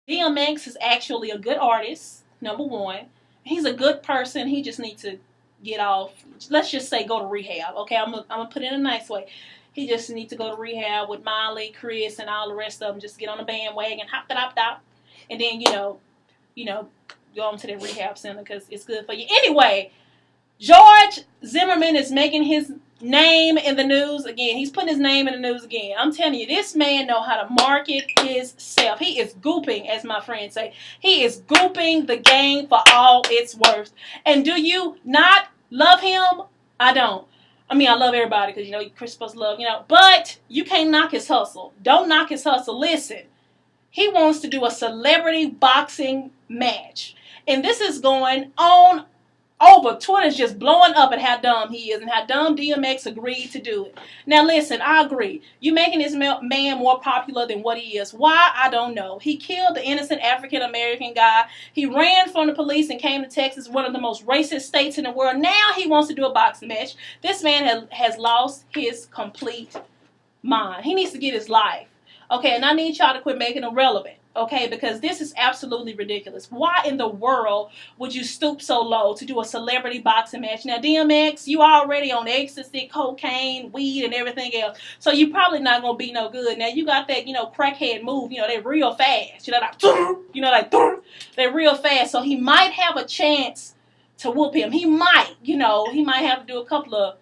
DMX is actually a good artist, number one. He's a good person. He just needs to get off. Let's just say go to rehab. Okay, I'm gonna put it in a nice way. He just needs to go to rehab with Molly, Chris, and all the rest of them. Just get on the bandwagon, hop, and then go on to the rehab center because it's good for you. Anyway, George Zimmerman is making his name in the news again. He's putting his name in the news again. I'm telling you, this man know how to market himself. He is gooping, as my friends say. He is gooping the game for all it's worth. And do you not love him? I don't. I mean, I love everybody because, Chris supposed to love, But you can't knock his hustle. Don't knock his hustle. Listen, he wants to do a celebrity boxing match. And this is going on over. Twitter's just blowing up at how dumb he is and how dumb DMX agreed to do it. Now listen, I agree. You making this man more popular than what he is. Why? I don't know. He killed the innocent African American guy. He ran from the police and came to Texas, one of the most racist states in the world. Now he wants to do a boxing match. This man has lost his complete mind. He needs to get his life. Okay, and I need y'all to quit making him relevant. Okay, because this is absolutely ridiculous. Why in the world would you stoop so low to do a celebrity boxing match? Now, DMX, you already on ecstasy, cocaine, weed, and everything else. So you probably not going to be no good. Now, you got that, crackhead move. They're real fast. They're real fast. So he might have a chance to whoop him. He might, he might have to do a couple of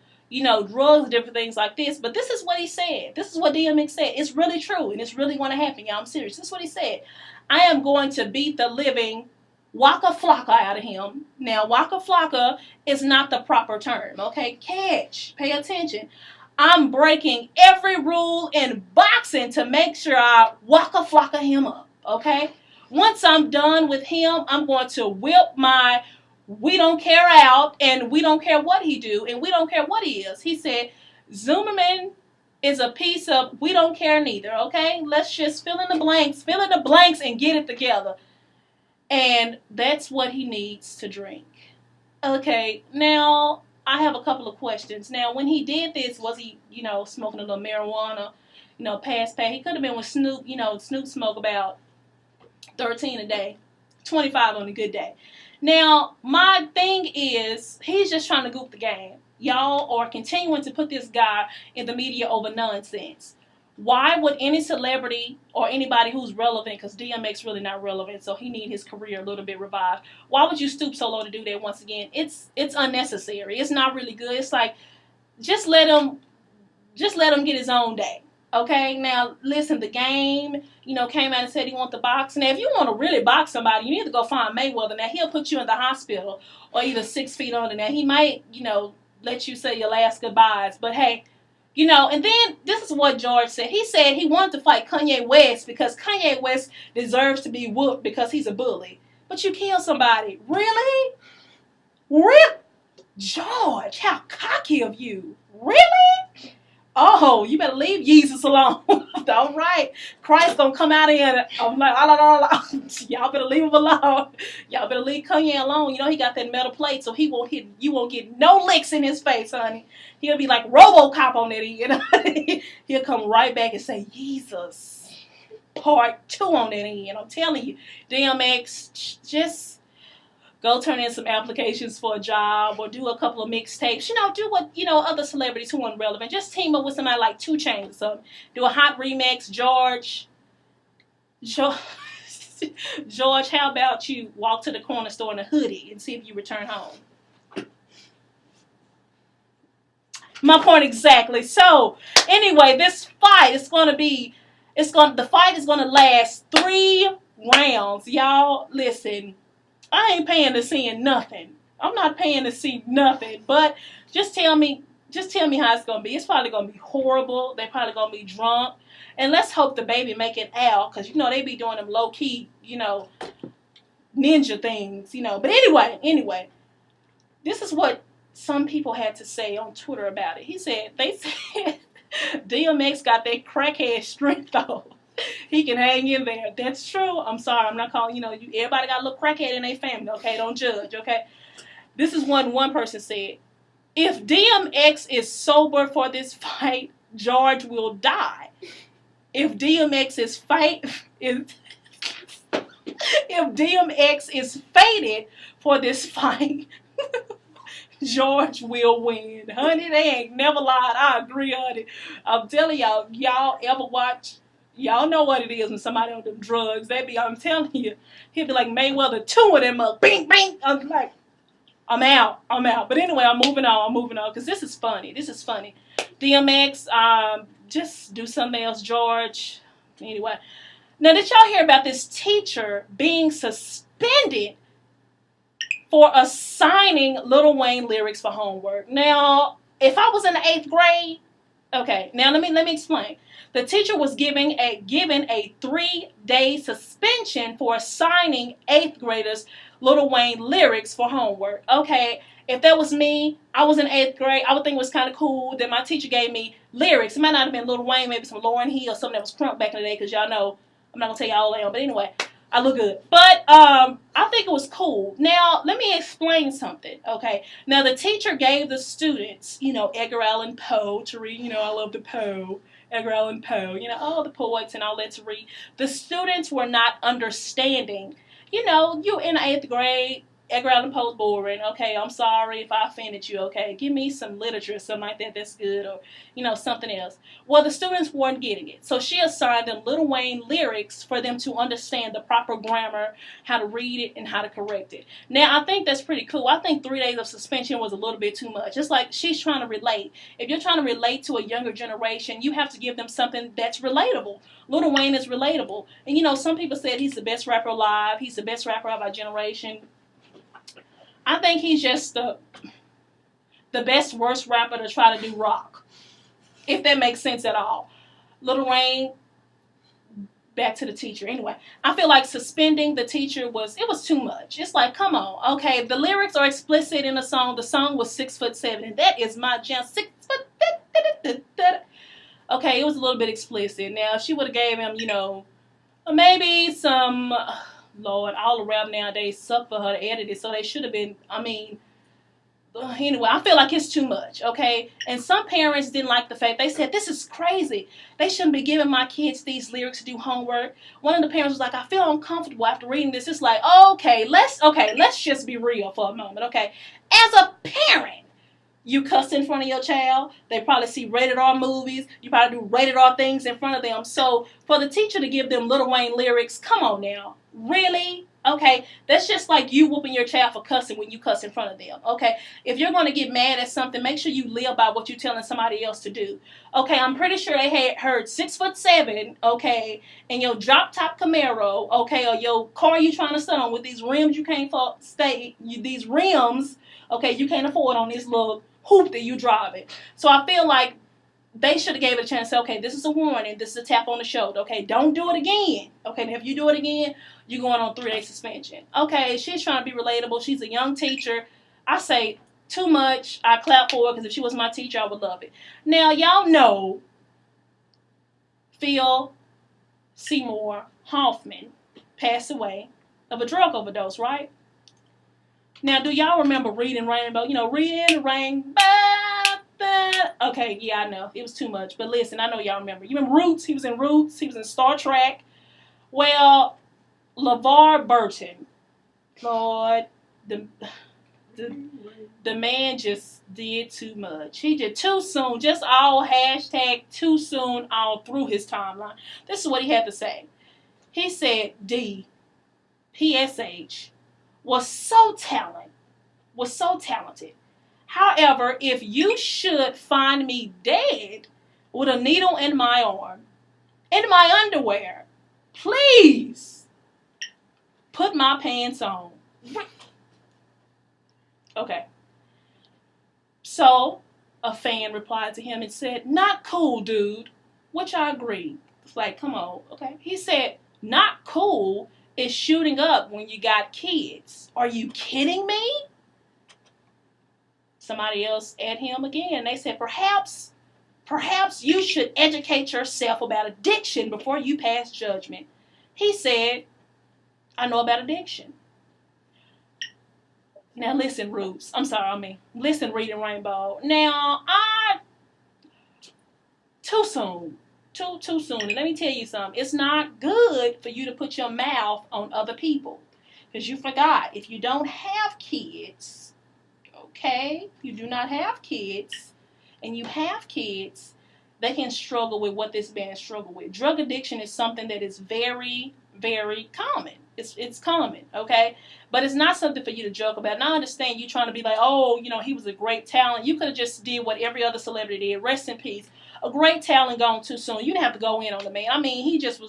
drugs and different things like this. But this is what he said. This is what DMX said. It's really true, and it's really going to happen, y'all. I'm serious. This is what he said. I am going to beat the living Waka Flocka out of him. Now, Waka Flocka is not the proper term, okay? Pay attention. I'm breaking every rule in boxing to make sure I Waka Flocka him up, okay? Once I'm done with him, I'm going to whip my we don't care out, and we don't care what he do, and we don't care what he is. He said, Zimmerman is a piece of we don't care neither, okay? Let's just fill in the blanks, and get it together. And that's what he needs to drink. Okay, now, I have a couple of questions. Now, when he did this, was he, smoking a little marijuana, past. He could have been with Snoop, Snoop smoke about 13 a day, 25 on a good day. Now, my thing is, he's just trying to goop the game. Y'all are continuing to put this guy in the media over nonsense. Why would any celebrity or anybody who's relevant, because DMX really not relevant, so he need his career a little bit revived. Why would you stoop so low to do that once again? It's unnecessary. It's not really good. It's like, just let him get his own day. Okay, now listen, the game, came out and said he want to box. Now, if you want to really box somebody, you need to go find Mayweather. Now, he'll put you in the hospital or either 6 feet under. Now, he might, let you say your last goodbyes. But hey, and then this is what George said. He said he wanted to fight Kanye West because Kanye West deserves to be whooped because he's a bully. But you killed somebody. Really? Rip? George, how cocky of you. Really? Oh, you better leave Jesus alone. All right. Christ gonna come out of here. I'm like, y'all better leave him alone. Y'all better leave Kanye alone. He got that metal plate, so you won't get no licks in his face, honey. He'll be like RoboCop on that end. He'll come right back and say, Jesus, part 2 on that end. I'm telling you, DMX, just go turn in some applications for a job or do a couple of mixtapes. Do what, other celebrities who aren't relevant. Just team up with somebody like 2 Chainz or something. Do a hot remix. George, how about you walk to the corner store in a hoodie and see if you return home? My point exactly. So, anyway, this fight is the fight is going to last 3 rounds. Y'all, listen. I ain't paying to see nothing. I'm not paying to see nothing. But just tell me how it's going to be. It's probably going to be horrible. They're probably going to be drunk. And let's hope the baby make it out. Because, they be doing them low-key, ninja things, But anyway. This is what some people had to say on Twitter about it. They said DMX got that crackhead strength, though. He can hang in there. That's true. I'm sorry. I'm not calling, everybody got a little crackhead in their family, okay? Don't judge, okay? This is what one person said. If DMX is sober for this fight, George will die. If DMX's fight is... if DMX is fated for this fight, George will win. Honey, they ain't never lied. I agree, honey. I'm telling y'all ever watch, y'all know what it is when somebody on them drugs. I'm telling you, he'll be like Mayweather, two of them up, bing, bing. I'm like, I'm out. But anyway, I'm moving on, because this is funny. DMX, just do something else, George. Anyway. Now, did y'all hear about this teacher being suspended for assigning Lil Wayne lyrics for homework? Now, if I was in the 8th grade, okay, now let me explain. The teacher was given a 3-day suspension for assigning 8th graders Lil Wayne lyrics for homework. Okay, if that was me, I was in 8th grade, I would think it was kind of cool that my teacher gave me lyrics. It might not have been Lil Wayne, maybe some Lauryn Hill or something that was crunk back in the day, because y'all know, I'm not going to tell y'all all that, but anyway, I look good. But I think it was cool. Now, let me explain something, okay? Now, the teacher gave the students, Edgar Allan Poe to read. I love the Poe. Edgar Allan Poe, all the poets and all that to read. The students were not understanding. You in the 8th grade, Edgar Allan Poe's boring. Okay, I'm sorry if I offended you. Okay, give me some literature or something like that that's good, or something else. Well, the students weren't getting it, so she assigned them Lil Wayne lyrics for them to understand the proper grammar, how to read it, and how to correct it. Now, I think that's pretty cool. I think 3 days of suspension was a little bit too much. It's like she's trying to relate. If you're trying to relate to a younger generation, you have to give them something that's relatable. Lil Wayne is relatable, and some people said he's the best rapper alive. He's the best rapper of our generation. I think he's just the best, worst rapper to try to do rock, if that makes sense at all. Lil Wayne, back to the teacher. Anyway, I feel like suspending the teacher was too much. It's like, come on, okay, the lyrics are explicit in the song. The song was 6'7", and that is my jam. 6 foot. Okay, it was a little bit explicit. Now, if she would have gave him, maybe some. Lord, all the rap nowadays suck for her to edit it, so they should have been, anyway, I feel like it's too much, okay? And some parents didn't like the fact, they said, this is crazy. They shouldn't be giving my kids these lyrics to do homework. One of the parents was like, I feel uncomfortable after reading this. It's like, okay, let's just be real for a moment, okay? As a parent, you cuss in front of your child. They probably see rated R movies. You probably do rated R things in front of them. So for the teacher to give them Lil Wayne lyrics, come on now. Really? Okay, that's just like you whooping your child for cussing when you cuss in front of them. Okay, if you're going to get mad at something, make sure you live by what you're telling somebody else to do. Okay, I'm pretty sure they had heard 6'7", okay, and your drop top Camaro, okay, or your car you trying to sit on with these rims you can't these rims, okay, you can't afford on this little hoop that you driving. So I feel like they should have gave it a chance to say, okay, this is a warning, this is a tap on the shoulder, okay, don't do it again. Okay, and if you do it again, you're going on 3-day suspension. Okay, she's trying to be relatable. She's a young teacher. I say too much. I clap for her, because if she was my teacher, I would love it. Now, y'all know Phil Seymour Hoffman passed away of a drug overdose, right? Now, do y'all remember Reading Rainbow? Reading Rainbow. Okay, yeah, I know. It was too much. But listen, I know y'all remember. You remember Roots? He was in Roots. He was in Star Trek. Well, LeVar Burton, Lord, the man just did too much. He did too soon, just all hashtag too soon all through his timeline. This is what he had to say. He said PSH was so talented. However, if you should find me dead with a needle in my arm, in my underwear, please put my pants on. Okay. So, a fan replied to him and said, not cool, dude. Which I agree. It's like, come on, okay. He said, not cool is shooting up when you got kids. Are you kidding me? Somebody else at him again. They said, perhaps you should educate yourself about addiction before you pass judgment. He said, I know about addiction. Now listen, Roots. Listen, Reading Rainbow. Now, too soon. Too soon. And let me tell you something. It's not good for you to put your mouth on other people. Because you forgot, if you don't have kids, okay, you do not have kids, and you have kids, they can struggle with what this man struggled with. Drug addiction is something that is very, very common. It's common, okay? But it's not something for you to joke about. And I understand you trying to be like, oh, he was a great talent. You could have just did what every other celebrity did. Rest in peace. A great talent gone too soon. You didn't have to go in on the man. I mean, he just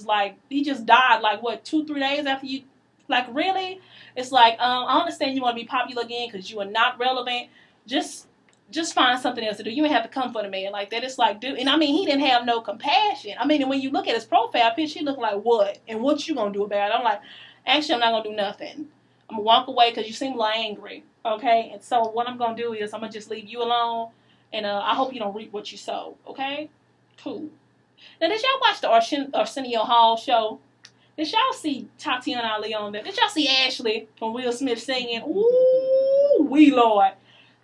died like, what, 2-3 days after you, like, really? It's like, I understand you want to be popular again because you are not relevant. Just find something else to do. You ain't have to come for the man like that. It's like, dude, and I mean, he didn't have no compassion. I mean, and when you look at his profile picture, he looked like, what? And what you gonna do about it? I'm like, actually, I'm not gonna do nothing. I'm gonna walk away because you seem a little angry, okay? And so what I'm gonna do is I'm gonna just leave you alone, and I hope you don't reap what you sow, okay? Cool. Now, did y'all watch the Arsenio Hall show? Did y'all see Tatiana Ali on there? Did y'all see Ashley from Will Smith singing? Ooh, wee Lord.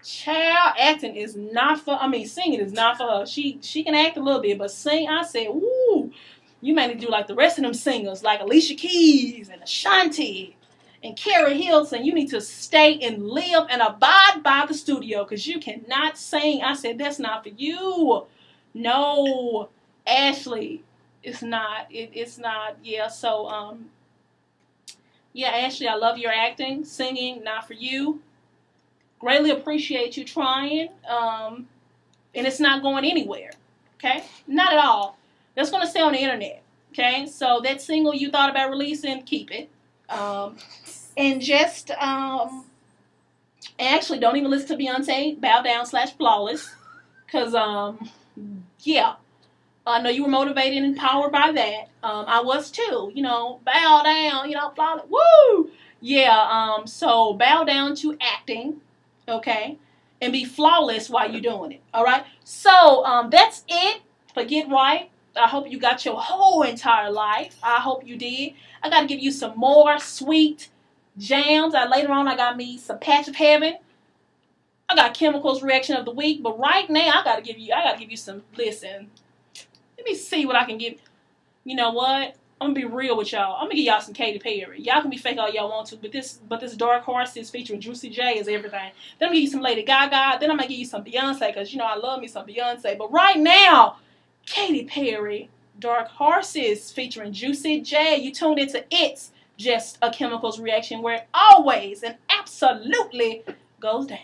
Child, acting is not for, singing is not for her. She can act a little bit, but sing, I said, ooh, you may need to do like the rest of them singers, like Alicia Keys and Ashanti and Carrie Hilson. You need to stay and live and abide by the studio because you cannot sing. I said, that's not for you. No, Ashley, it's not. It's not. Yeah, so, yeah, Ashley, I love your acting. Singing, not for you. Greatly appreciate you trying, and it's not going anywhere, okay? Not at all. That's going to stay on the internet, okay? So that single you thought about releasing, keep it. And just, actually, don't even listen to Beyonce, Bow Down / Flawless, because, yeah, I know you were motivated and empowered by that. I was too, bow down, flawless, woo! Yeah, so bow down to acting. Okay, and be flawless while you're doing it. All right. So that's it for Get Right. I hope you got your whole entire life. I hope you did. I got to give you some more sweet jams. Later on, I got me some Patch of Heaven. I got Chemicals Reaction of the Week. But right now, I got to give you some. Listen, let me see what I can give. You know what? I'm gonna be real with y'all. I'm gonna give y'all some Katy Perry. Y'all can be fake all y'all want to, but this Dark Horses featuring Juicy J is everything. Then I'm gonna give you some Lady Gaga. Then I'm gonna give you some Beyonce because I love me some Beyonce. But right now, Katy Perry, Dark Horses featuring Juicy J. You tuned into It's Just a Chemicals Reaction, where it always and absolutely goes down.